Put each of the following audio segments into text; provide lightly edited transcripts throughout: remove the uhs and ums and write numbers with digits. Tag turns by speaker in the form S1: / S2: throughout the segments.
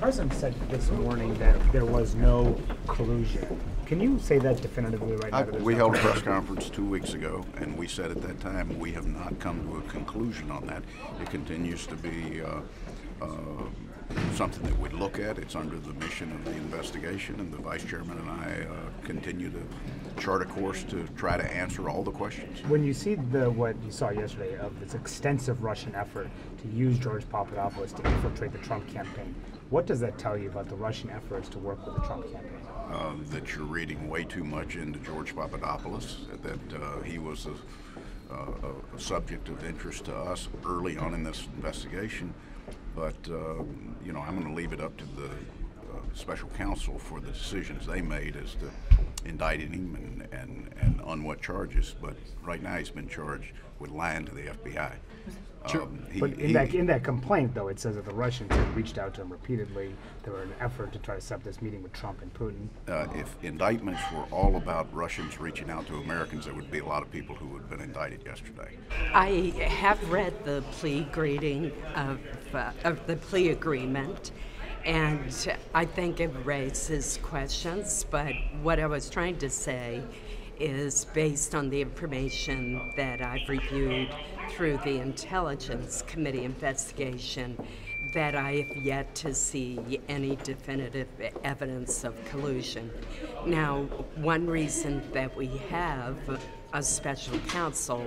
S1: president said this morning that there was no collusion. Can you say that definitively right now?
S2: We held a press conference 2 weeks ago, and we said at that time we have not come to a conclusion on that. It continues to be something that we look at. It's under the mission of the investigation, and the vice chairman and I continue to chart a course to try to answer all the questions.
S1: When you see what you saw yesterday of this extensive Russian effort to use George Papadopoulos to infiltrate the Trump campaign, what does that tell you about the Russian efforts to work with the Trump campaign?
S2: That you're reading way too much into George Papadopoulos, that he was a subject of interest to us early on in this investigation. But, I'm going to leave it up to the special counsel for the decisions they made as to indicting him and on what charges. But right now he's been charged with lying to the FBI.
S1: Sure. But in that complaint, though, it says that the Russians had reached out to him repeatedly. There were an effort to try to set up this meeting with Trump and Putin.
S2: If indictments were all about Russians reaching out to Americans, there would be a lot of people who would have been indicted yesterday.
S3: I have read the plea greeting of the plea agreement, and I think it raises questions. But what I was trying to say is, based on the information that I've reviewed through the Intelligence Committee investigation, that I have yet to see any definitive evidence of collusion. Now, one reason that we have a special counsel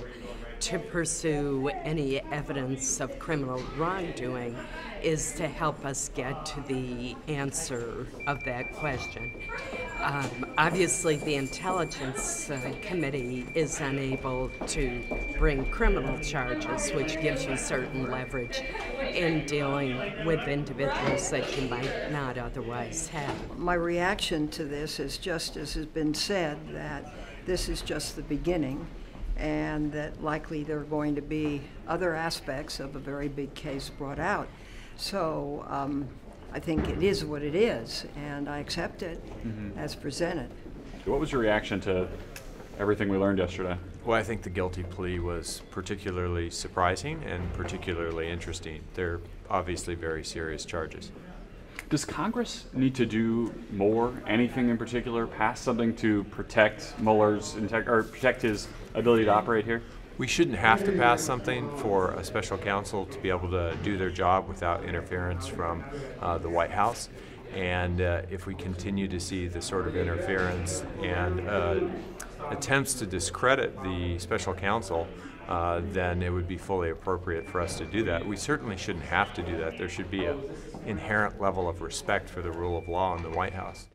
S3: to pursue any evidence of criminal wrongdoing is to help us get to the answer of that question. Obviously, the Intelligence Committee is unable to bring criminal charges, which gives you certain leverage in dealing with individuals that you might not otherwise have.
S4: My reaction to this is, just as has been said, that this is just the beginning, and that likely there are going to be other aspects of a very big case brought out. So I think it is what it is, and I accept it as presented.
S5: What was your reaction to everything we learned yesterday?
S6: Well, I think the guilty plea was particularly surprising and particularly interesting. They're obviously very serious charges.
S5: Does Congress need to do more, anything in particular, pass something to protect Mueller's or protect his ability to operate here?
S6: We shouldn't have to pass something for a special counsel to be able to do their job without interference from the White House. And if we continue to see the sort of interference and attempts to discredit the special counsel, then it would be fully appropriate for us to do that. We certainly shouldn't have to do that. There should be an inherent level of respect for the rule of law in the White House.